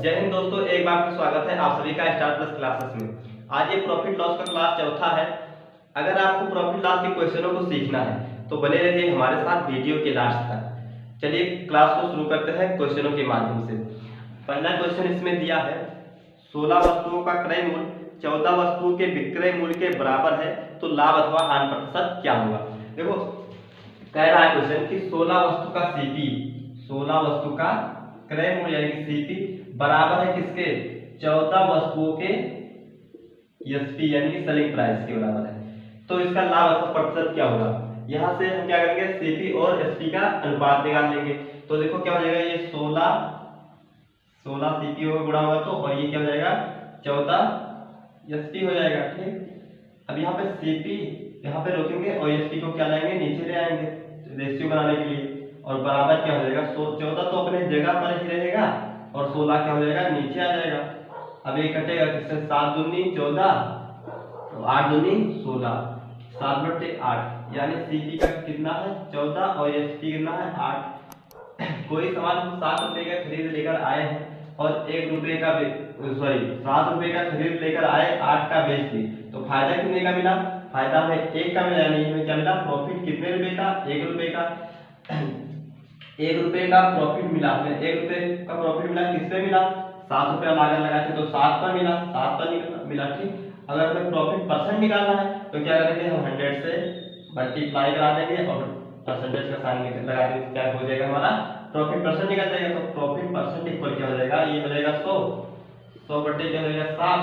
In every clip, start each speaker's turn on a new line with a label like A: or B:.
A: जय हिंद दोस्तों, एक बार फिर स्वागत है आप सभी का स्टार प्लस क्लासेस में। आज ये प्रॉफिट लॉस का क्लास चौथा है। अगर आपको प्रॉफिट लॉस के क्वेश्चनों को सीखना है तो बने रहिए हमारे साथ वीडियो के लास्ट तक। चलिए क्लास को शुरू करते हैं क्वेश्चनों के माध्यम से। पहला क्वेश्चन इसमें दिया है 16 वस्तुओं का क्रय मूल्य 14 वस्तुओं के विक्रय मूल्य के बराबर है तो लाभ अथवा हानि प्रतिशत क्या होगा। देखो कह रहा है क्वेश्चन कि 16 वस्तु का सीपी, 16 वस्तु का क्रय मूल्य यानी कि सीपी बराबर है किसके, 14 वस्तुओं के एसपी यानी कि सेलिंग प्राइस के बराबर है। तो इसका लाभ अथवा प्रतिशत क्या होगा। यहां से हम क्या करेंगे, सीपी और एसपी का अनुपात निकाल लेंगे। तो देखो क्या हो जाएगा, ये 16 सीपी होगा गुणा होगा तो, और ये क्या हो जाएगा 14 एसपी हो जाएगा। ठीक, अब यहाँ पे सीपी यहाँ पे रोकेंगे और एसपी को क्या लाएंगे, नीचे ले आएंगे रेशियो बनाने के लिए। और बराबर क्या हो जाएगा, 14 तो अपने जगह पर ही रहेगा और 16 क्या हो जाएगा, नीचे आ जाएगा। अब ये कटेगा किससे, 7 दूनी 14 तो 8 दूनी 16, 7/8 यानी सीपी का कितना है 14 और एसपी कितना है 8। कोई सामान हम 7 रुपए का खरीद लेकर आए हैं और 1 रुपए का 7 रुपए का खरीद लेकर आए, 8 का बेच दी, तो फायदा कितने का मिला, फायदा हमें 1 का मिला। यानी हमें क्या मिला, प्रॉफिट कितने रुपए का, 1 रुपए का। 1 रुपए का प्रॉफिट मिला, हमें 1 रुपए का प्रॉफिट मिला, किस पे मिला, 7 रुपया लागत लगाए थे तो 7 पर मिला, 7 पर मिला। ठीक, अगर हमें प्रॉफिट परसेंट निकालना है तो क्या करेंगे, हम 100 से मल्टीप्लाई करा देंगे और परसेंटेज का साइन लगा देंगे, क्या हो जाएगा हमारा प्रॉफिट परसेंट निकल जाएगा। तो प्रॉफिट परसेंट इक्वल क्या हो जाएगा, ये हो जाएगा 100 बटे क्या हो जाएगा 7।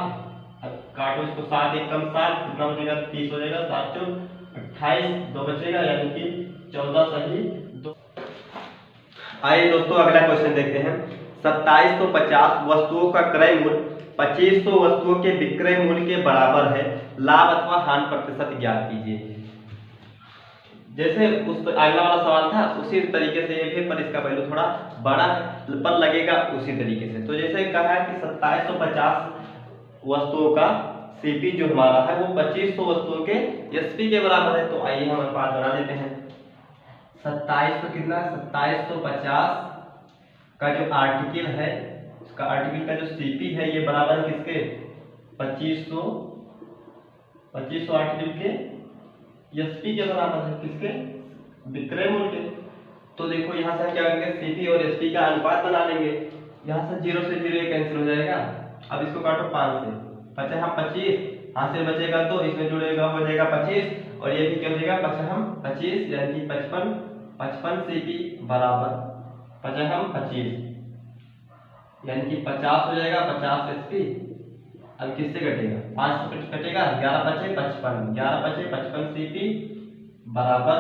A: अब काटो इसको, 7 1 कम 7 कितना हो जाएगा, 30 हो जाएगा, 7 चौक 28, 2 बचेगा यानी कि 14 सही 2। आइए दोस्तों अगला क्वेश्चन देखते हैं। 2750 वस्तुओं का क्रय मूल्य 2500 वस्तुओं के विक्रय मूल्य के बराबर है, लाभ अथवा हानि प्रतिशत ज्ञात कीजिए। जैसे उस अगला वाला सवाल था उसी तरीके से ये भी, पर इसका वैल्यू थोड़ा बड़ा पर लगेगा उसी तरीके से। तो जैसे कहा है कि 2750 वस्तुओं का सीपी जो हमारा है वो 2500 वस्तुओं के एसपी के बराबर है। तो आइए हम अनुपात बना देते हैं। 2700 कितना है, 2750 का जो आर्टिकल है, उसका आर्टिकल का जो सीपी है ये बराबर है किसके, 2500 आर्टिकल के एसपी के बराबर है, किसके, विक्रय मूल्य के। तो देखो यहाँ से हम क्या करेंगे, सीपी और एसपी का अनुपात बना लेंगे। यहाँ से 0 से 0 कैंसिल हो जाएगा। अब इसको काटो 5 से, 25 हाथ से बचेगा तो इसमें जुड़ेगा हो जाएगा 25 और ये भी क्या हो जाएगा 25 यानी कि 55 सीपी बराबर 25 यानी कि 50 हो जाएगा, 50 एसपी। अब किससे घटेगा, 5 से कटेगा, 11 बचे 55, 11 बचे 55 सीपी बराबर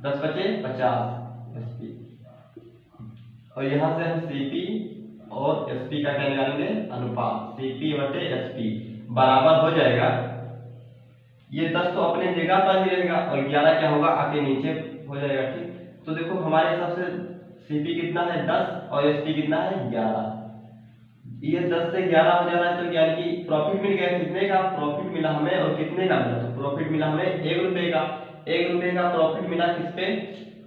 A: 10 बचे 50 एसपी। और यहाँ से हम सीपी और एसपी का क्या निकालेंगे, अनुपात, सीपी बटे एसपी बराबर हो जाएगा, ये 10 तो अपने जगह पर ही रहेगा और 11 क्या होगा, आके नीचे हो जाएगा। ठीक, तो देखो हमारे हिसाब से सीपी कितना है 10 और एसपी कितना है 11। ये 10 से 11 हो जा रहा है तो यानी कि प्रॉफिट मिल गया, कितने का प्रॉफिट मिला हमें और कितने का मिला, तो प्रॉफिट मिला हमें 1 रुपए का। 1 रुपए का प्रॉफिट मिला किस पे,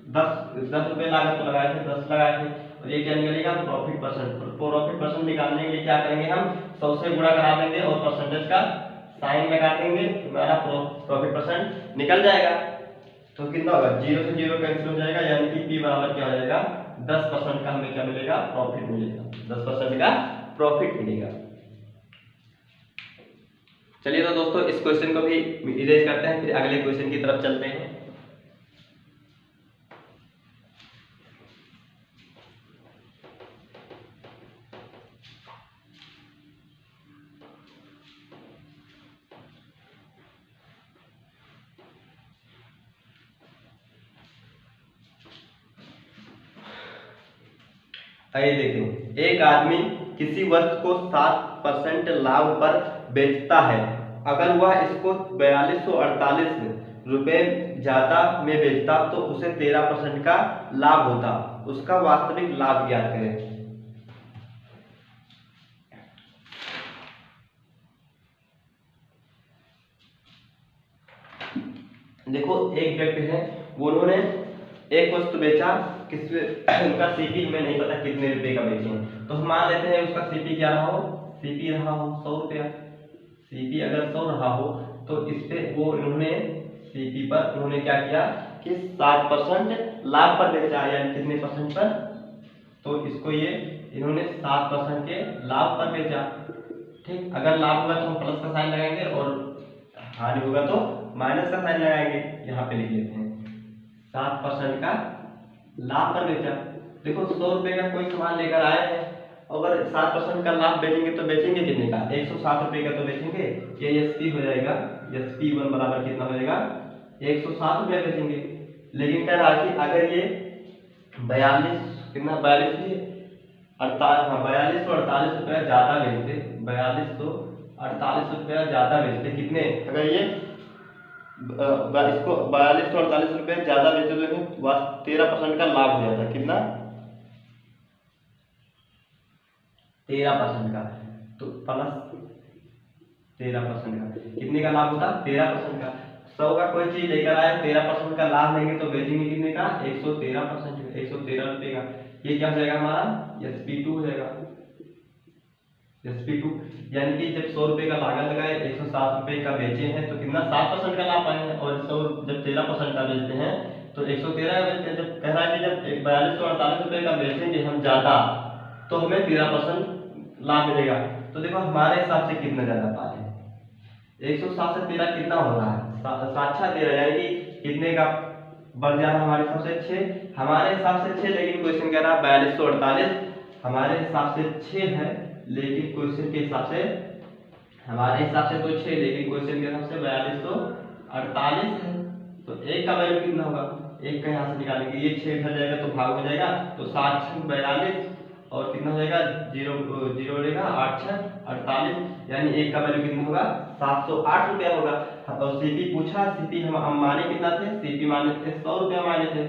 A: 10 रुपए लागत को लगाए थे, 10 लगाए थे। और ये क्या निकलेगा, प्रॉफिट परसेंट। प्रॉफिट परसेंट निकालने के लिए क्या करेंगे, हम 100 से गुणा करा देंगे और परसेंटेज का साइन लगा देंगे, हमारा प्रॉफिट परसेंट निकल जाएगा। तो कितना होगा, 0 से 0 कैंसिल हो जाएगा यानी कि P बराबर क्या हो जाएगा, 10% का हमें क्या मिलेगा, प्रॉफिट मिलेगा, 10% का प्रॉफिट मिलेगा। चलिए तो दोस्तों इस क्वेश्चन को भी इरेज करते हैं, फिर अगले क्वेश्चन की तरफ चलते हैं। आइए देखें, एक आदमी किसी वस्तु को 7% लाभ पर बेचता है। अगर वह इसको 4248 रुपए ज्यादा में बेचता तो उसे 13% का लाभ होता। उसका वास्तविक लाभ ज्ञात करें। देखो एक व्यक्ति है, उन्होंने एक वस्तु बेचा किस उनका सीपी हमें नहीं पता कितने रुपए का बेचे हैं, तो हम मान लेते हैं उसका सीपी क्या रहा हो, सीपी रहा हो 100 रुपया। सीपी अगर 100 रहा हो तो इस पे वो इन्होंने सीपी पर उन्होंने क्या किया कि 7% लाभ पर बेचा, यानी कितने परसेंट पर, तो इसको ये इन्होंने 7% के लाभ पर बेचा। ठीक, अगर लाभ होगा तो हम प्लस का साइन लगाएंगे और हानि होगा तो माइनस का साइन लगाएंगे। यहाँ पे लिख लेते हैं 7% का लाभ पर बेचा। देखो 100 रुपए का कोई सामान लेकर आए हैं, अगर 7% का लाभ बेचेंगे तो बेचेंगे कितने का, 107 रुपए का तो बेचेंगे। ये एसपी हो जाएगा, SP1 बराबर कितना हो जाएगा 107 रुपया बेचेंगे। लेकिन कह रहा कि अगर ये 42 कितना 4248 रुपया ज्यादा बेचते, 4248 रुपया ज्यादा बेचते कितने, अगर ये इसको 4248 रुपये ज्यादा बेचे तो 13% का लाभ हो जाता है। कितना 13% का, तो प्लस 13% का कितने का लाभ होता 13% का। 100 का कोई चीज लेकर आए 13% का लाभ लेंगे तो बेचेंगे कितने का 113%, 113 रुपये का। ये क्या हो जाएगा हमारा SP2 हो जाएगा, SP2। यानी कि जब 100 रुपये का लागत लगाए 107 रुपये का बेचे हैं तो कितना 7% का लाभ पाएंगे, और 100 जब 13% का बेचते हैं तो 113 बेचते हैं। जब कह रहा है कि जब 4248 रुपये का बेचेंगे हम ज्यादा तो हमें 13% लाभ मिलेगा। तो देखो हमारे हिसाब से कितना ज्यादा पा रहे हैं, 107 से 13 कितना हो रहा है 7-13, यानी कि कितने का बढ़ जा रहा है हमारे हिसाब से 6, हमारे हिसाब से 6। लेकिन क्वेश्चन कह रहा है 4248, हमारे हिसाब से 6 है, लेकिन क्वेश्चन के हिसाब से हमारे हिसाब से तो 6, लेकिन क्वेश्चन के हिसाब से 4248 है। तो एक का वैल्यू कितना होगा, एक का यहाँ से निकालेंगे, ये 6 इधर जाएगा तो भाग हो जाएगा, तो 7×6 = 42 और कितना हो जाएगा 0 0 रहेगा 8×6 = 48, यानी एक का वैल्यू कितना होगा 708 रुपया होगा। और सीपी पूछा, सीपी हम माने कितना थे, सीपी माने थे 100 रुपया माने थे,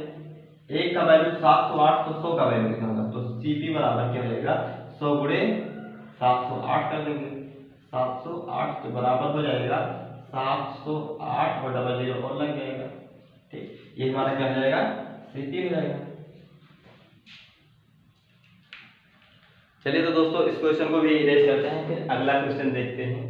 A: एक का वैल्यू 708, तो 100 का वैल्यू कितना होगा, तो सीपी बराबर क्या हो जाएगा 100 × 708 कर देंगे, 708 तो बराबर हो जाएगा 708 और डबल 0 और लग जाएगा। ठीक, ये हमारा क्या हो जाएगा सीपी हो जाएगा। चलिए तो दोस्तों इस क्वेश्चन को भी इरेज करते हैं, फिर अगला क्वेश्चन देखते हैं।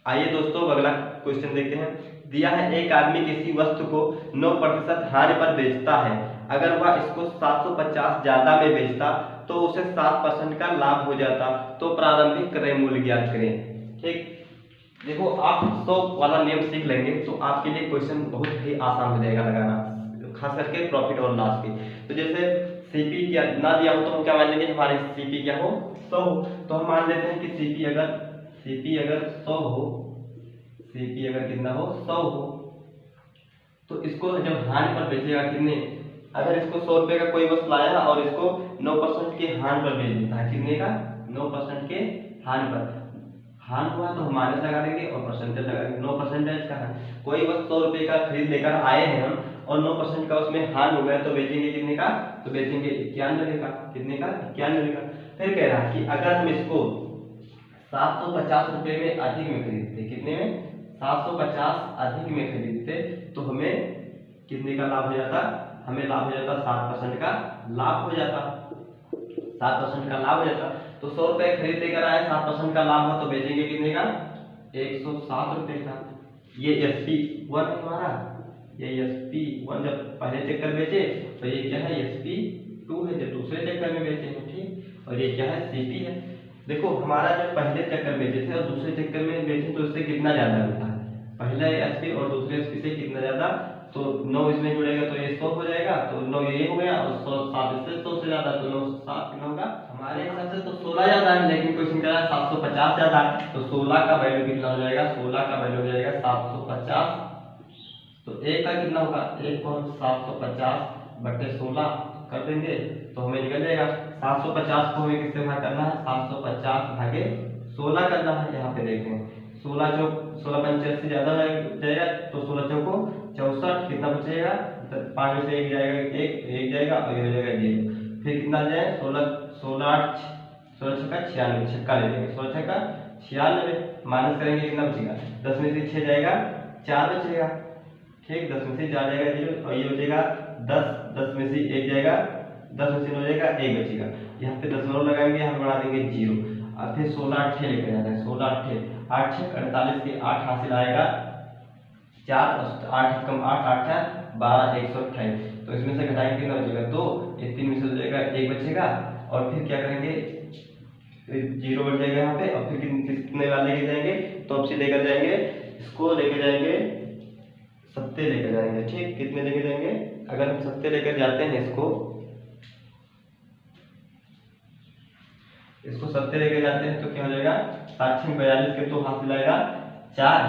A: आइए दोस्तों अगला क्वेश्चन देखते हैं। दिया है एक आदमी किसी वस्तु को 9% हानि पर बेचता है, अगर वह इसको 750 ज्यादा में बेचता तो उसे 7% का लाभ हो जाता, तो प्रारंभिक क्रय मूल्य ज्ञात करें। ठीक, देखो आप 100 वाला नियम सीख लेंगे तो आपके लिए क्वेश्चन बहुत ही आसान हो जाएगा लगाना, खास करके प्रॉफिट और लॉस के। तो जैसे सीपी क्या ना दिया हो तो हम क्या मान लेंगे हमारे सीपी क्या हो 100 हो, तो हम मान लेते हैं कि सीपी अगर 100 हो, सीपी अगर कितना हो 100 हो, तो इसको जब हानि पर बेचेगा कितने, अगर इसको 100 रुपये का कोई वस्तु लाया और इसको 9% के हानि पर बेच देता है, कितने का 9% के हानि पर, हानि हुआ तो हम माइनस लगा देंगे और परसेंटेज लगा देंगे, 9% का है। कोई वस्तु 100 रुपये का खरीद लेकर आए हैं हम और 9% का उसमें हानि हो गया तो बेचेंगे कितने का, तो बेचेंगे 91 का, कितने का 91 का। फिर कह रहा है कि अगर हम इसको 750 रुपये में अधिक में खरीदते, कितने में 750 अधिक में खरीदते तो हमें कितने का लाभ हो जाता, हमें लाभ हो जाता 7% का लाभ हो जाता, 7% का लाभ हो जाता। तो 100 रुपये खरीद लेकर आए, 7% का लाभ हुआ तो बेचेंगे कितने का 107 रुपये का। ये SP1 है हमारा, ये SP1 जब पहले चक्कर बेचे तो ये क्या है SP2 है जब दूसरे चक्कर में बेचे हैं। ठीक, और ये क्या है CP है। देखो हमारा जो पहले चक्कर बेचे थे और दूसरे चक्कर में बेचे तो इससे कितना ज्यादा होता है, पहले SP और दूसरे SP से कितना ज्यादा, तो 9 इसमें जुड़ेगा तो ये 100 हो जाएगा, तो 9 ये हो गया और 7 इससे 100 से ज्यादा, तो 9 7 कितना होगा, हमारे हिसाब से तो 16 ज्यादा है, लेकिन क्वेश्चन कह रहा है 750 ज्यादा है, तो 16 का वैल्यू कितना हो जाएगा, 16 का वैल्यू हो जाएगा 750। तो एक का कितना होगा, एक को हम 750/16 कर देंगे तो हमें निकल जाएगा 750 को हमें किससे भाग करना है, 750/16 करना है। यहाँ पे देखें 16 चौक 16 पंचे से ज़्यादा जाएगा, तो 16 चौको 64, कितना बचेगा? 5 में से एक जाएगा, एक जाएगा और ये हो जाएगा 0। फिर कितना आ जाए? 16 छक्का 96, छक्का ले लेंगे, 16 छक्का 96 माइनस करेंगे, कितना बचेगा? 10 में से 6 जाएगा, 4 बचेगा, ठीक। 10 में से 4 जाएगा 0 और ये बचेगा 10 में से 1 जाएगा, 10 में से 9 जाएगा, 1 बचेगा। यहाँ पे 10 लगाएंगे, यहाँ बढ़ा देंगे 0। अब फिर 16 अट्ठे लेकर जाना है, 16 अट्ठे 8 छः 48 के 8 हासिल आएगा 4, 8 कम 8 8 12 128। तो इसमें से घटाएंगे कितना बचेगा? 2, ये 3 में से हो जाएगा 1 बचेगा और फिर क्या करेंगे? 0 बढ़ जाएगा यहाँ पे और फिर कितने वाले लेके जाएंगे? तो अब से लेकर जाएंगे, इसको लेकर जाएंगे, सत्ते लेकर जाएंगे, ठीक। कितने लेकर जाएंगे? अगर हम सत्ते लेकर जाते हैं, इसको सत्ते लेकर जाते हैं तो क्या हो जाएगा? 7 6 42 के तो हासिल आएगा 4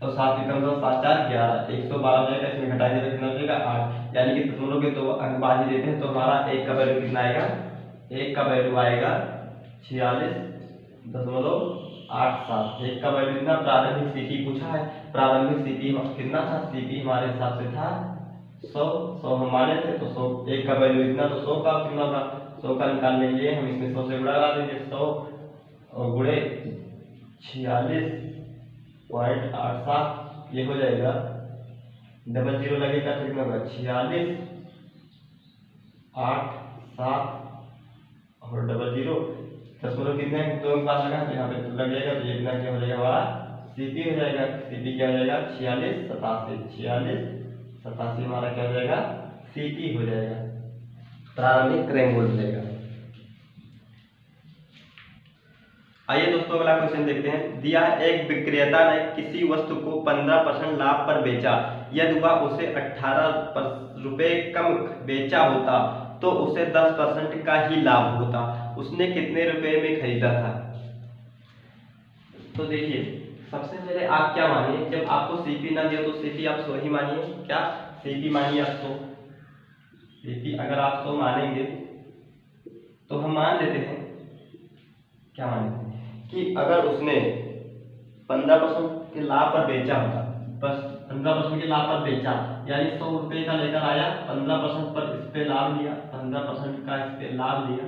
A: और 7 में कम 7 4 11 112 हो जाएगा। इसमें घटाएंगे तो कितना हो जाएगा? 8, यानी कि दशमलव के तो अंकबाजी देते हैं तो हमारा 1 का वैल्यू कितना आएगा? 1 का वैल्यू आएगा 46.87। 1 का वैल्यू कितना? प्रारंभिक सीपी पूछा है, प्रारंभिक सीपी कितना था? सीपी हमारे हिसाब से था 100 हम माने थे, तो 100 1 का वैल्यू इतना, तो 100 का कितना होगा? 100 का निकालने के लिए हम इसमें 100 से गुणा करा देंगे, 100 और गुणे 46.87, ये हो जाएगा। डबल 0 लगेगा तो कितना होगा? 46.87 और डबल 0 दशमलव कितने दो के पास लगा तो यहाँ पे लग जाएगा, तो ये कितना क्या हो जाएगा? हमारा सीपी हो जाएगा। सीपी क्या हो जाएगा? 4687 हमारा क्या हो जाएगा? सीपी हो जाएगा, प्रारंभिक क्रैंक बोल्ट हो जाएगा। आइए दोस्तों अगला क्वेश्चन देखते हैं। दिया है एक विक्रेता ने किसी वस्तु को 15% लाभ पर बेचा, यदि वह उसे 18 रुपए कम बेचा होता तो उसे 10% का ही लाभ होता। उसने कितने रुपए में खरीदा था? तो देखिए, सबसे पहले आप क्या मानिए, जब आपको सीपी ना दिया तो सीपी आप 100 ही मानिए। क्या सीपी मानिए आप 100? सीपी अगर आप 100 मानेंगे तो हम मान लेते हैं, क्या मानेंगे कि अगर उसने 15% के लाभ पर बेचा होता, बस 15% के लाभ पर बेचा, यानी 100 रुपये का लेकर आया, 15% पर इस पे लाभ लिया, 15% का इस पे लाभ लिया,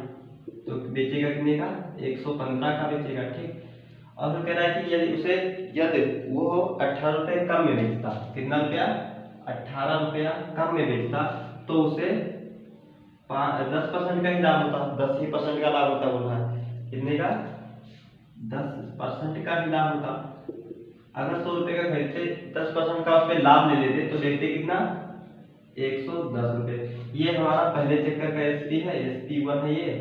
A: तो बेचेगा कितने का? 115 का बेचेगा, ठीक। और फिर कह रहा है कि यदि वो 18 रुपये कम में बेचता, कितना रुपया? 18 रुपया कम में बेचता, तो उसे 10% का ही लाभ होता, 10% का लाभ होता, बोल रहा है कितने का? 10% का भी लाभ होता। अगर 100 रुपये का खरीदते, 10% का उस पर लाभ ले लेते तो देते कितना? 110 रुपये। ये हमारा पहले चक्कर का एसपी है, SP1 है ये,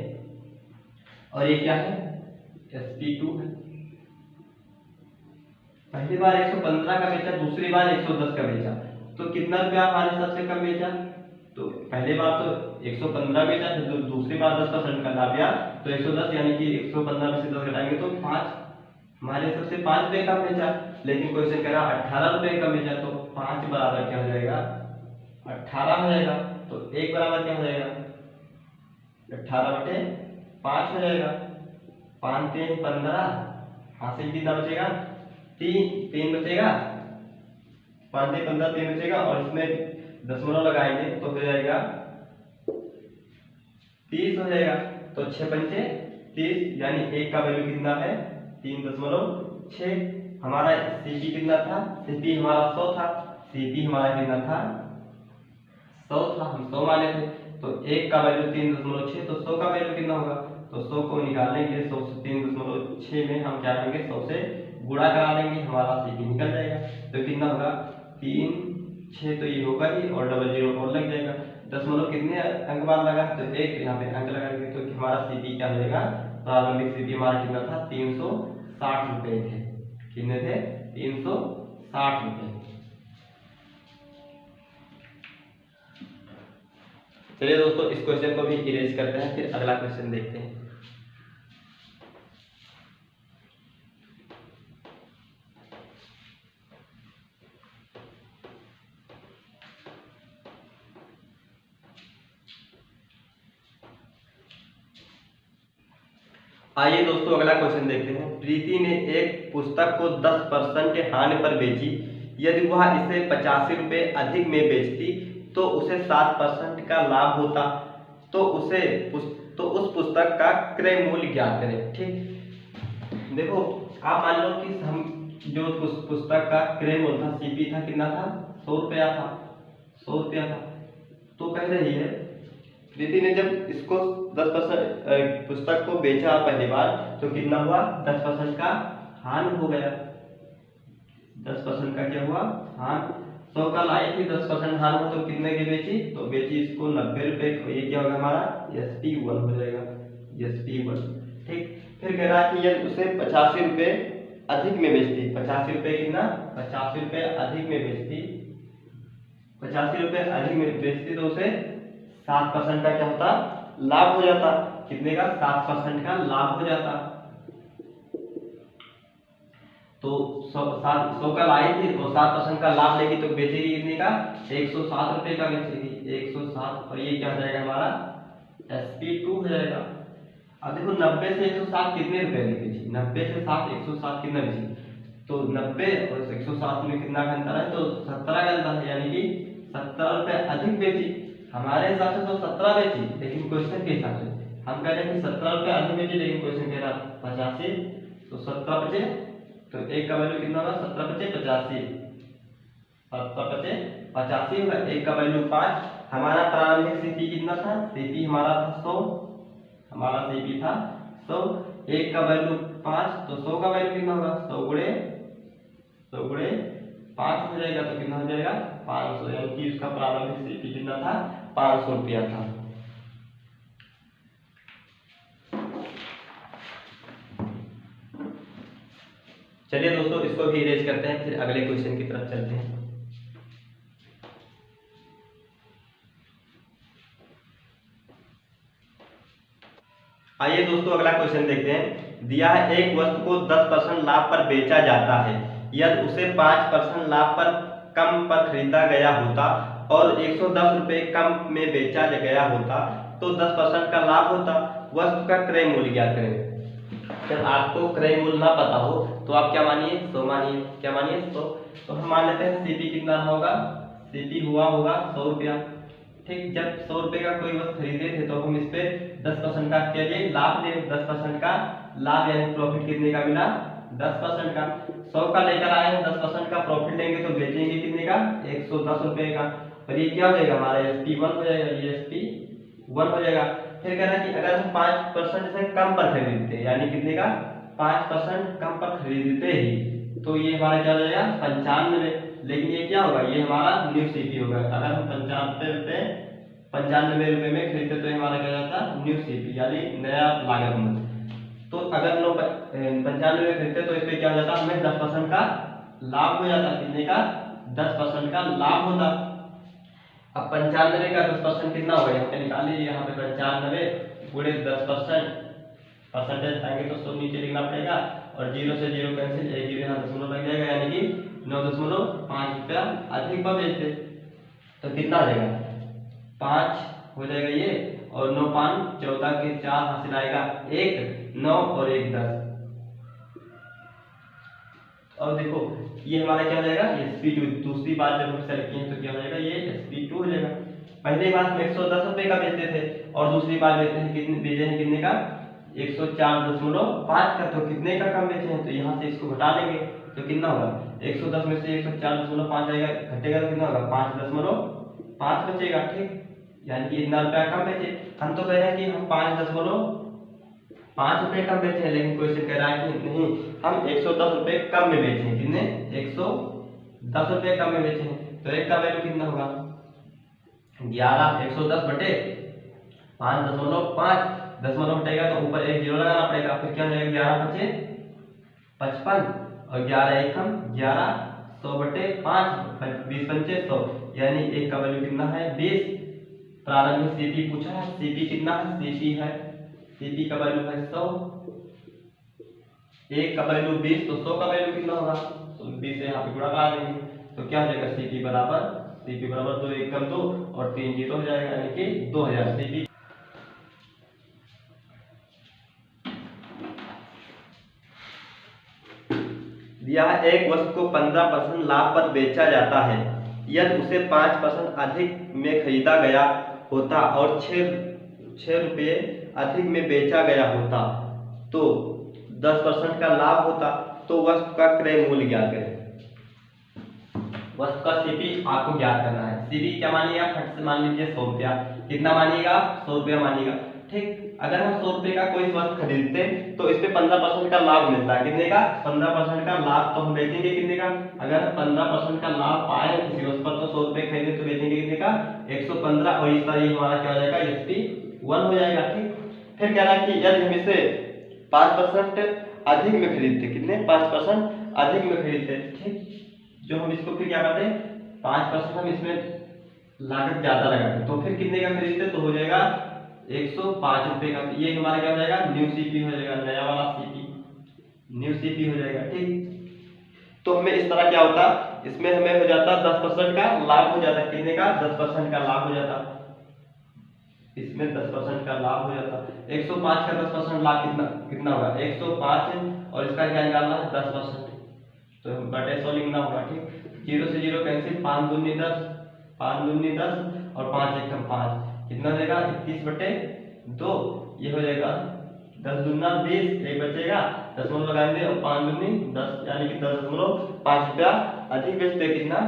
A: और ये क्या है? SP2 है। पहली बार 115 का बेचा, दूसरी बार 110 का बेचा, तो कितना रुपया हमारे सबसे कम बेचा? तो पहली बार तो 115 बेचा, फिर दूसरी बार 10% का लाभ लिया तो 110, यानी कि 115 में से 10 घटाएंगे तो 5, हमारे सबसे 5 रुपये कम बेचा। लेकिन क्वेश्चन कह रहा 18 रुपये कम बेचा, तो 5 बराबर क्या हो जाएगा? 18 हो जाएगा। तो 1 बराबर क्या हो जाएगा? 18/5 हो जाएगा। 5 3 15, हासिल कितना बचेगा? 3 बचेगा, 5 3 15 3 बचेगा, और इसमें दशमलव लगाएंगे तो हो जाएगा 30 हो जाएगा। तो 6 पंचे 30, यानी 1 का वैल्यू कितना है? 3.6। हमारा सीपी कितना था? सीपी हमारा 100 था, सीपी हमारा कितना था? 100 था, हम 100 माने थे, तो 1 का वैल्यू 3.6, तो 100 का वैल्यू कितना होगा? तो 100 को निकालने के लिए 100 से 3.6 में हम क्या करेंगे? 100 से गुणा करा देंगे, हमारा सीपी निकल जाएगा। तो कितना होगा? 3 6 तो ये होगा ही, और डबल 0 और लग जाएगा। दशमलव कितने अंक बाद लगा? तो 1, यहाँ पे अंक लगाएंगे तो हमारा सीपी क्या हो जाएगा? प्रारंभिक सीपी हमारा कितना था? 360 रुपये थे। कितने थे? 360 रुपये। चलिए दोस्तों, इस क्वेश्चन को भी इरेज करते हैं, फिर अगला क्वेश्चन देखते हैं। आइए दोस्तों अगला क्वेश्चन देखते हैं। प्रीति ने एक पुस्तक को 10% हानि पर बेची। यदि वह इसे 85 रुपये अधिक में बेचती तो उसे 7% का लाभ होता। तो उस पुस्तक का क्रय मूल्य ज्ञात करें। ठीक, देखो आप मान लो कि हम जो पुस्तक का क्रय मूल्य था सीपी था, कितना था, 100 रुपया था, 100 रुपया था। तो कह रही है प्रीति ने जब इसको 10% पुस्तक को बेचा पहली बार तो कितना हुआ, 10% का हानि हो गया। 10% का क्या हुआ, हानि। 100 का लाई थी, 10% हानि हुआ तो कितने की बेची, तो बेची इसको 90 रुपए को। ये क्या होगा हमारा SP1 हो जाएगा, SP1। ठीक, फिर कह रहा है कि यदि उसे 85 रुपये अधिक में बेचती, 85 रुपये कितना, 85 रुपये अधिक में बेचती, 85 रुपये अधिक में बेचती तो उसे 7% का क्या होता, लाभ हो जाता। कितने का, 7% का लाभ हो जाता। तो 100 का लाई थी और 7% का लाभ लेगी तो बेचेगी कितने का, 107 रुपये का बेचेगी, 107। और ये क्या हो जाएगा हमारा SP2 हो जाएगा। अब देखो 90 से 107 कितने रुपए की बेची, 90 से 107 कितना बेची, तो 90 और 107 में कितना का अंतर है, तो 17 का अंतर है, यानी कि 17 रुपये अधिक बेची। हमारे हिसाब से तो 17 बेची, लेकिन क्वेश्चन के हिसाब से हम कह रहे हैं कि 17 रुपये अधिक बेची, लेकिन क्वेश्चन कह रहा 85, तो 17 बचे, तो एक का वैल्यू कितना होगा, 17 बचे 85, 17 बचे 85 होगा। एक का वैल्यू 5। हमारा प्रारंभिक सीपी कितना था, सीपी हमारा था 100, हमारा सीपी था 100। एक का वैल्यू 5, तो 100 का वैल्यू कितना होगा, 100 गुणे 5 हो जाएगा, तो कितना हो जाएगा 500, यानी कि उसका प्रारंभिक सीपी कितना था, 500 रुपया था। चलिए दोस्तों इसको भी इरेज करते हैं, फिर अगले क्वेश्चन की तरफ चलते हैं। आइए दोस्तों अगला क्वेश्चन देखते हैं। दिया है एक वस्तु को 10% लाभ पर बेचा जाता है। यदि उसे 5% लाभ पर कम पर खरीदा गया होता और 110 रुपये कम में बेचा गया होता तो 10% का लाभ होता। वस्तु का क्रय मूल्य ज्ञात करें। जब आपको क्रय मूल्य ना पता हो तो आप क्या मानिए, 100 मानिए। क्या मानिए, 100। तो हम मान लेते हैं सीपी कितना होगा, सीपी हुआ होगा 100 रुपया। ठीक, जब 100 रुपये का कोई वस्तु खरीदे थे तो हम इस पे 10% का क्या लिए, लाभ ले, 10% का लाभ, यानी प्रॉफिट कितने का मिला, 10% का। 100 का लेकर आए हैं, 10% का प्रॉफिट लेंगे तो बेचेंगे कितने का, 110 रुपये का। और ये क्या हो जाएगा हमारा SP1 हो जाएगा, ये SP1 हो जाएगा। फिर कह रहा है कि अगर हम 5% से कम पर खरीदते हैं, यानी कितने का, 5% कम पर खरीदते ही, तो ये हमारा क्या हो जाएगा 95। लेकिन ये क्या होगा, ये हमारा न्यू सीपी होगा। अगर हम 95 रुपये में खरीदते तो हमारा क्या जाता, न्यू सीपी, यानी नया लागत मूल्य। तो अगर 95 में खरीदते तो इस पे क्या हो जाता, हमें 10% का लाभ हो जाता। कितने का, 10% का लाभ होता। अब 95 का 10% कितना होगा, यहाँ पे निकाल लीजिए। यहाँ पे 95 गुणे 10%, परसेंटेज आएंगे तो 100 नीचे लिखना पड़ेगा और 0 से 0 कैंसिल, 1 0 यहाँ दशमलव लग जाएगा, यानी कि 9.5 रुपया अधिक पर बेचते तो कितना आ जाएगा, 5 हो जाएगा ये, और 9 5 14 के 4 हासिल आएगा 1 9 और 1 10। और देखो ये हमारा क्या हो जाएगा, SP2। दूसरी बात जब हम सेलेक्ट किए तो क्या हो जाएगा, ये SP2 हो जाएगा। पहली बार हम 110 रुपये का बेचते थे और दूसरी बार बेचते हैं बेचे हैं कितने का, 104.5 का। तो कितने का कम बेचे हैं, तो यहाँ से इसको घटा देंगे तो कितना होगा, 110 में से 104.5 आएगा, घटेगा तो कितना होगा, 5.5 बचेगा। ठीक, यानी कि इतना रुपया कम बेचे। हम तो कह रहे हैं कि हम 5.5 रुपये कम बेचे हैं, लेकिन क्वेश्चन कह रहा है कि नहीं, हम 110 रुपये कम में बेचे हैं। कितने, 110 रुपये कम में बेचे हैं। तो एक का वैल्यू कितना होगा, 11। 110 बटे 5.5, दशमलव हटेगा तो ऊपर 1 0 लगाना पड़ेगा। फिर क्या हो जाएगा, 11 बचे 55 और 11 1 हम 11, 100 बटे 5, 20 पंचे 100, यानी एक का वैल्यू कितना है, 20। प्रारंभिक सीपी पूछा है, सीपी कितना है, सीपी है, सीपी का वैल्यू है 100, एक का वैल्यू 20, तो 100 का वैल्यू कितना होगा, तो 20 से यहाँ पे गुणा करा देंगे तो क्या हो जाएगा, सीपी बराबर 2 1 कम 2 और 3 0 हो जाएगा, यानी कि 2000 सीपी। यह एक वस्तु को 15% लाभ पर बेचा जाता है। यदि उसे 5% अधिक में खरीदा गया होता और 6 रुपये अधिक में बेचा गया होता तो 10% का लाभ होता। तो वस्तु का क्रय मूल्य ज्ञात करें। वस्तु का सीपी आपको ज्ञात करना है। सीपी क्या मानिएगा, फट से मान लीजिए 100 रुपया। कितना मानिएगा, 100 रुपया मानिएगा। ठीक, अगर हम 100 रुपये का कोई वस्तु खरीदते तो इस पे 15% का लाभ मिलता है। कितने का, 15% का लाभ। तो हम बेचेंगे कितने का, अगर 15% का लाभ पाए किसी वस्तु पर तो 100 रुपये खरीदे तो बेचेंगे कितने का, 115। और इस तरह हमारा क्या हो जाएगा, SP1 हो जाएगा। ठीक, फिर कह रहा है कि यदि हम इसे 5% अधिक में खरीदते, कितने, 5% अधिक में खरीदते। ठीक, जो हम इसको फिर क्या करते हैं, 5% हम इसमें लागत ज्यादा लगाते तो फिर कितने का खरीदते, तो हो जाएगा 105 रुपये का। ये हमारा क्या हो जाएगा, न्यू सीपी हो जाएगा, नया वाला सीपी, न्यू सीपी हो जाएगा। ठीक, तो हमें इस तरह क्या होता, इसमें हमें हो जाता 10% का लाभ हो जाता। कितने का, 10% का लाभ हो जाता। इसमें 10% का लाभ हो जाता। 105 का 10% लाभ कितना होगा, 105 और इसका क्या निकालना है, 10%। तो बटे 100 लिखना होगा। ठीक, 0 से 0 कैंसिल, 5 दूनी 10, 5 दूनी 10 और 5 एकम 5, कितना हो जाएगा, 21/2। ये हो जाएगा 10 दूना 20, एक बचेगा, दशमलव लगाएंगे और 5 दूनी 10, यानी कि 10.5 रुपया अधिक बेचते। कितना,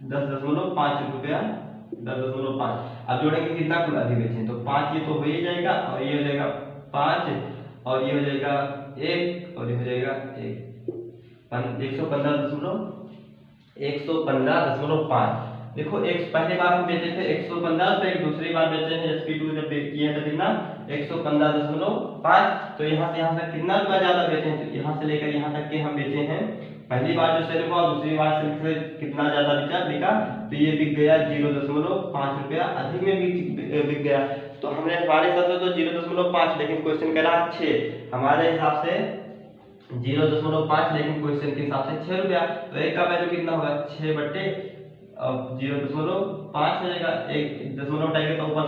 A: 10.5 रुपया, 10.5। अब जोड़ेंगे कितना कुल अधिक बेचें, तो 5 ये तो हो ही जाएगा और ये हो जाएगा 5 और ये हो जाएगा 1 और ये हो जाएगा 1, 115.5। देखो एक पहले बार हम बेचे थे 115 रुपए, दूसरी बार बेचे हैं SP2 जब किए थे कितना, 115.5। तो यहाँ से यहाँ तक कितना रुपया ज्यादा बेचे हैं, तो यहाँ से लेकर यहाँ तक के हम बेचे हैं। पहली बार जो सेल हुआ दूसरी बार सेल से कितना ज्यादा बिका, तो ये बिक गया 0.5 रुपया अधिक में बिक गया। तो हमने हमारे हिसाब से तो 0.5, लेकिन क्वेश्चन कह रहा 6, हमारे हिसाब से 0.5, लेकिन क्वेश्चन के हिसाब से 6 रुपया। तो एक का वैल्यू कितना होगा, 6 बटे 0.5 हो जाएगा। एक दशमलव हटाएंगे तो ऊपर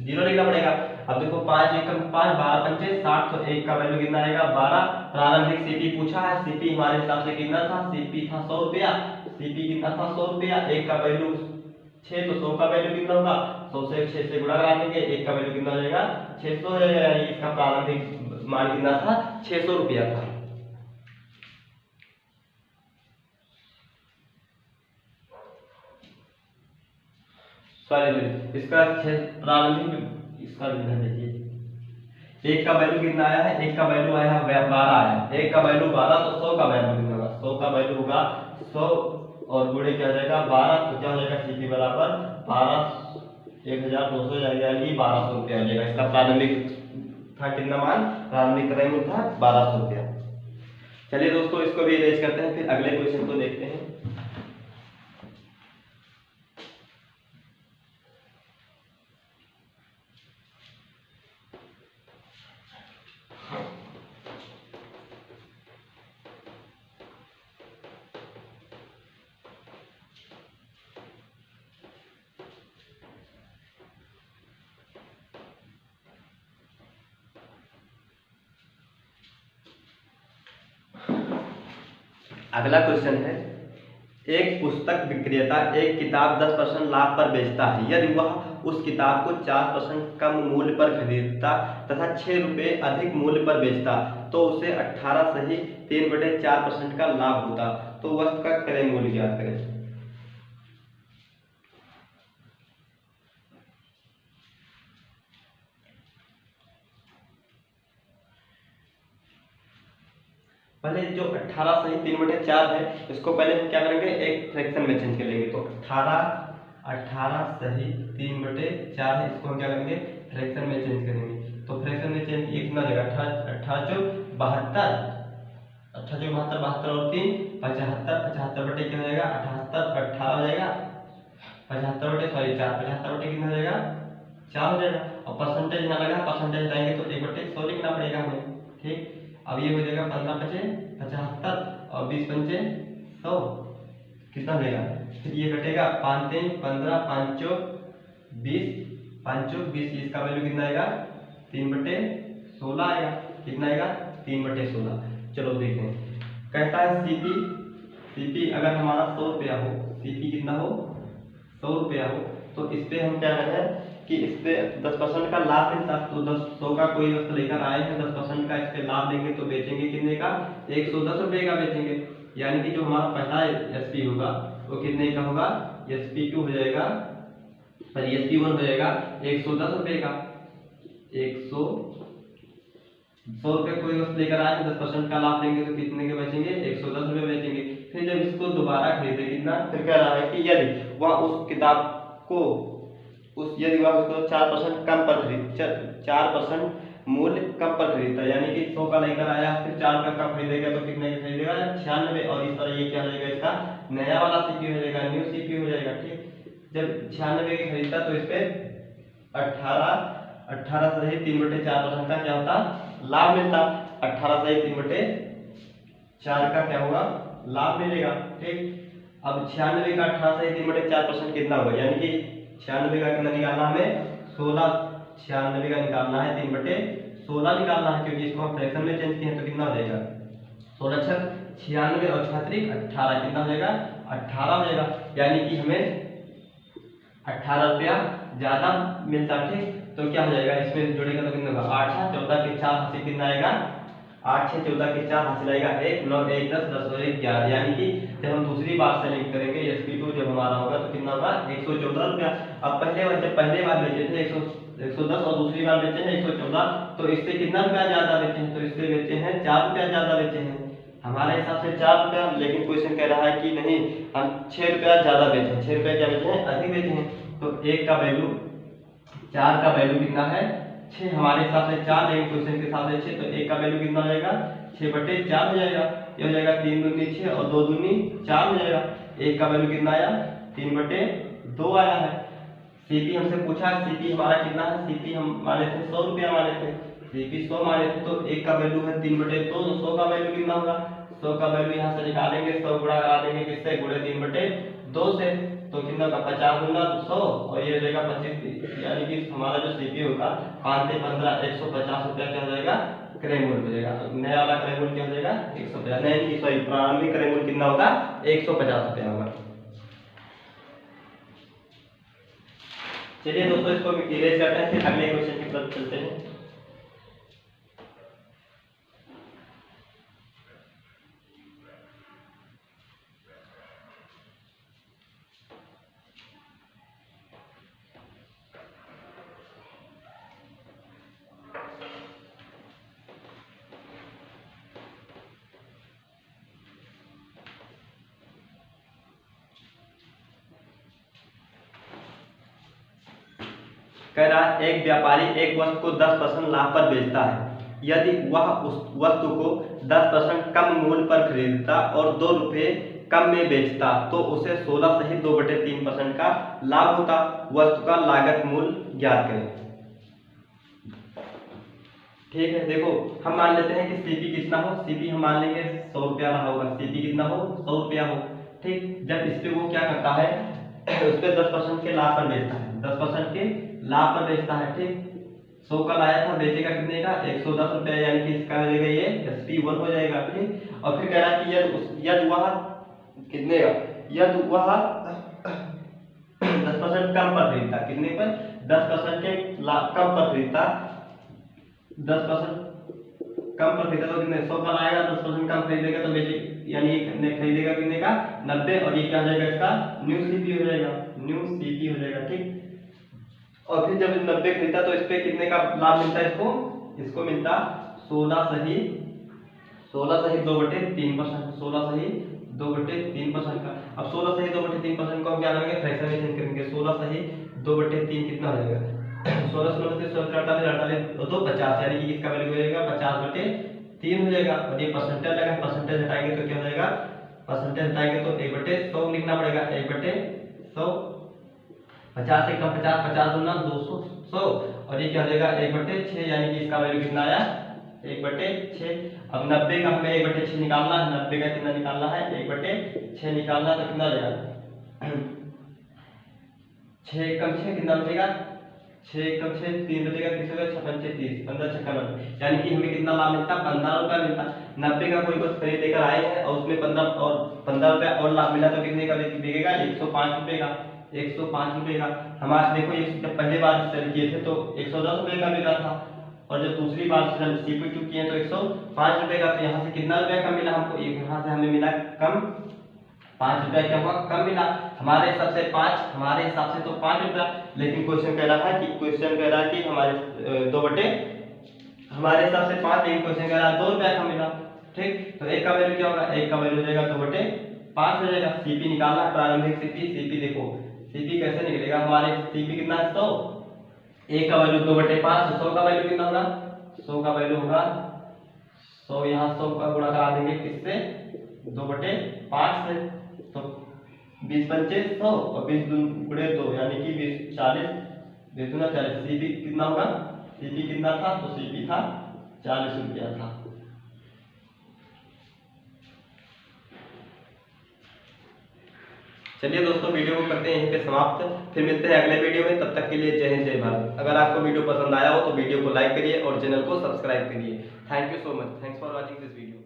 A: 0 लिखना पड़ेगा। अब देखो 5 एकम 5, 12 पंचे 60, तो एक का वैल्यू कितना आएगा, 12। प्रारंभिक सीपी पूछा है, सीपी हमारे हिसाब से कितना था, सीपी था 100 रुपया, सीपी कितना था 100 रुपया। एक का वैल्यू 6, तो 100 का वैल्यू कितना होगा, 100 से 6 से गुणा करा देंगे, एक का वैल्यू कितना हो जाएगा, 600 हो जाएगा। यानी इसका प्रारंभिक मान कितना था, 600 रुपया था। सॉरी, इसका प्रारंभिक इसका देखिए, एक का वैल्यू कितना आया है, एक का वैल्यू आया है 12 आया, एक का वैल्यू 12, तो 100 का वैल्यू कितना होगा, 100 का वैल्यू होगा 100 और गुणे क्या हो जाएगा 12, तो क्या हो जाएगा सीपी बराबर 12, 1200 जाएगा, यानी 1200 रुपया हो जाएगा। इसका प्रारंभिक था कितना मान, प्रारंभिक क्रय मूल्य था 1200 रुपया। चलिए दोस्तों इसको भी इरेज करते हैं, फिर अगले क्वेश्चन को देखते हैं। अगला क्वेश्चन है, एक पुस्तक विक्रेता एक किताब 10% लाभ पर बेचता है। यदि वह उस किताब को 4% कम मूल्य पर खरीदता तथा 6 रुपये अधिक मूल्य पर बेचता तो उसे 18 सही 3/4% का लाभ होता। तो वस्तु का क्रय मूल्य ज्ञात करें। पहले जो 18 सही 3/4 है, इसको पहले हम क्या करेंगे, एक फ्रैक्शन में चेंज कर लेंगे। तो 18 सही 3/4 है, इसको हम क्या करेंगे, फ्रैक्शन में चेंज करेंगे। तो फ्रैक्शन में चेंज कितना हो जाएगा, 18 चौक 72, 18 चौक 72, 72 और 3 75, 75 बटे क्या हो जाएगा 78, 18 हो जाएगा 75 बटे 4, 75 बटे कितना हो जाएगा 4 हो जाएगा। और परसेंटेज यहाँ लगा, परसेंटेज लाएंगे तो 1/100 लिखना पड़ेगा हमें। ठीक, अब ये हो जाएगा 15 पचे 75 और 20 पंचे 100, कितना हो जाएगा, फिर ये कटेगा 5 3 15, 5 चौक 20, 5 चौक 20, इसका वैल्यू कितना आएगा 3/16 आएगा। कितना आएगा 3/16। चलो देखते हैं, कहता है सीपी अगर हमारा 100 रुपया हो, सीपी कितना हो 100 रुपया हो, तो इस पे हम क्या रहे हैं कि इस पे 10% का लाभ मिलता। तो 100 का कोई वस्तु लेकर आए हैं, 10% का इस पे लाभ देंगे तो बेचेंगे कितने का 110 रुपये का बेचेंगे। यानी कि जो हमारा पहला एसपी होगा वो कितने का होगा SP2 हो जाएगा और SP1 हो जाएगा 110 रुपये का। 100 रुपये कोई वस्तु लेकर आए हैं, 10% का लाभ देंगे तो कितने के बेचेंगे 110 रुपये बेचेंगे। फिर जब इसको दोबारा खरीदे कितना, फिर कह रहा है कि यदि वह उस किताब को यदि वह उसको 4% कम पर 4% मूल्य कम पर खरीदता है, यानी कि 100 का लेकर आया फिर 4 का खरीदेगा तो कितने का खरीदेगा 96। और इस तरह ये क्या हो जाएगा इसका नया वाला सीपी हो जाएगा, न्यू सीपी हो जाएगा। ठीक, जब 96 की खरीदता तो इस पे 18 से ही 3/4% का क्या होता लाभ मिलता। 18 से ही 3/4 का क्या होगा लाभ मिलेगा। ठीक, अब 96 का 18 से 3/4% कितना होगा, यानी कि 96 का कितना निकालना हमें 16, 96 का निकालना है 3/16 निकालना है, क्योंकि इसको हम फ्रैक्शन में चेंज किए हैं तो कितना हो जाएगा 16 छक 96 और 6 18 कितना हो जाएगा 18 हो जाएगा। यानी कि हमें 18 रुपया ज्यादा मिलता। ठीक, तो क्या हो जाएगा इसमें जोड़ेगा तो कितना होगा 8 6 14 के 4 हासिल कितना आएगा 8 6 14 के 4 हासिल आएगा 1 9 1 10 10 और 1 11। यानी कि जब हम दूसरी बार से लिंक करेंगे SP2 जब हमारा होगा तो कितना होगा 114 रुपया। अब पहले बार बेचे थे 110 और दूसरी बार बेचे हैं 114, तो इससे कितना रुपया ज्यादा बेचे हैं, तो इससे बेचे हैं 4 रुपया ज्यादा बेचे हैं हमारे हिसाब से 4 रुपया। लेकिन क्वेश्चन कह रहा है कि नहीं हम 6 रुपया ज्यादा बेचे, 6 रुपया क्या बेचे हैं अधिक बेचे हैं। तो 1 का वैल्यू 4 का वैल्यू कितना है 6 हमारे हिसाब से 4, लेकिन क्वेश्चन के हिसाब से 6, तो 1 का वैल्यू कितना हो जाएगा 6/4 हो जाएगा। ये हो जाएगा 3 दूनी 6 और 2 दूनी 4 हो जाएगा। 1 का वैल्यू कितना आया 3/2 आया है। सीपी हमसे पूछा सीपी हमारा कितना है, सीपी हम माने थे 100 रुपया माने थे, सीपी 100 माने थे, तो 1 का वैल्यू है 3/2, तो 100 का वैल्यू कितना होगा 100 का वैल्यू यहाँ से निकालेंगे 100 गुणा करा देंगे किससे गुणे 3/2 से, तो कितना होगा 50 गुना 100 और ये हो जाएगा 25, यानी कि हमारा जो सीपी होगा 5 से 15 150 रुपया क्या हो जाएगा क्रय मूल्य हो जाएगा। नया वाला क्रय मूल्य क्या हो जाएगा 150, नहीं सॉरी प्रारंभिक क्रय मूल्य कितना होगा 150 रुपया होगा। चलिए दोस्तों इसको इरेज करते हैं, फिर अगले क्वेश्चन की तरफ चलते हैं। कह रहा है एक व्यापारी एक वस्तु को 10% लाभ पर बेचता है। यदि वह उस वस्तु को 10% कम मूल्य पर खरीदता और 2 रुपये कम में बेचता तो उसे 16 सहित 2/3% का लाभ होता। वस्तु का लागत मूल्य ज्ञात करें। ठीक है, देखो हम मान लेते हैं कि सीपी कितना हो, सीपी हम मान लेंगे 100 रुपया रहा होगा, सीपी कितना हो 100 रुपया हो। ठीक, जब इस पे वो क्या करता है उस पर 10% के लाभ पर बेचता है, 10% के लाभ पर बेचता है। ठीक, 100 का लाया था बेचेगा कितने का 110 रुपया, यानी कि इसका हो जाएगा ये SP1 हो जाएगा। ठीक, और फिर कह रहा है कि यदि वह कितने का यदि वह 10% कम पर खरीदता, कितने पर 10% के कम पर खरीदता, 10% कम पर खरीदा तो कितने 100 का लाएगा 10% कम खरीदेगा तो बेचे, यानी खरीदेगा कितने का 90, और ये क्या हो जाएगा इसका न्यू सीपी हो जाएगा, न्यू सीपी हो जाएगा। ठीक, और फिर जब 90 खरीदा तो इस पे कितने का लाभ मिलता है इसको मिलता 16 सही 2/3%, 16 सही 2/3% का। अब 16 सही 2/3% को हम क्या करेंगे फ्रैक्शन में चेंज करेंगे, 16 सही 2/3 कितना हो जाएगा 16 16 तो 50, यानी कि इसका वैल्यू हो जाएगा 50/3 हो जाएगा। और ये परसेंटेज लगा, परसेंटेज हटाएंगे तो क्या हो जाएगा, परसेंटेज हटाएंगे तो 1/100 लिखना पड़ेगा, 1/100, 50 से कम 50, 50 दूना 200 100, और ये क्या हो जाएगा 1/6, यानी कि इसका वैल्यू कितना आया 1/6। अब 90 का हमें 1/6 निकालना है, 90 का कितना निकालना है 1/6 निकालना है, तो कितना हो जाएगा 6 कम 6 कितना बचेगा 6 कम 6 3 बचेगा, 30 होगा 6 5 30 15 6 यानी कि हमें कितना लाभ मिलता 15 रुपया मिलता। 90 का कोई कुछ खरीद लेकर आए हैं और उसमें 15 रुपया और लाभ मिला तो कितने का बिकेगा? 105 रुपये का। 105 रुपये का। हमारे देखो जब पहले बार सेल किए थे तो 110 रुपये का मिला था, और जब दूसरी बार से हम CP2 किए तो 105 रुपये का। तो यहाँ से कितना रुपया कम मिला हमको? यहाँ से हमें मिला कम 5 रुपया। क्या हुआ? कम मिला। हमारे हिसाब से 5, हमारे हिसाब से तो 5 रुपया, लेकिन क्वेश्चन कह रहा है कि हमारे 2/, हमारे हिसाब से 5, लेकिन क्वेश्चन कह रहा है 2 रुपया का मिला। ठीक, तो एक का वैल्यू क्या होगा? एक का वैल्यू हो जाएगा 2/5 हो जाएगा। CP निकालना है, प्रारंभिक CP देखो CP कैसे निकलेगा? हमारे CP कितना है? 100। एक का वैल्यू 2/5, 100 का वैल्यू कितना होगा? 100 का वैल्यू होगा 100। यहाँ 100 का गुणा करा देंगे किससे? 2/5 से। तो 20 पंचे 100 और 20 गुणे 2 यानी कि 20 40, 20 गुना 40। CP कितना होगा? CP कितना था? तो CP था 40 रुपया था। चलिए दोस्तों, वीडियो को करते हैं यहीं पे समाप्त। फिर मिलते हैं अगले वीडियो में। तब तक के लिए जय हिंद, जय भारत। अगर आपको वीडियो पसंद आया हो तो वीडियो को लाइक करिए और चैनल को सब्सक्राइब करिए। Thank you so much. Thanks for watching this video.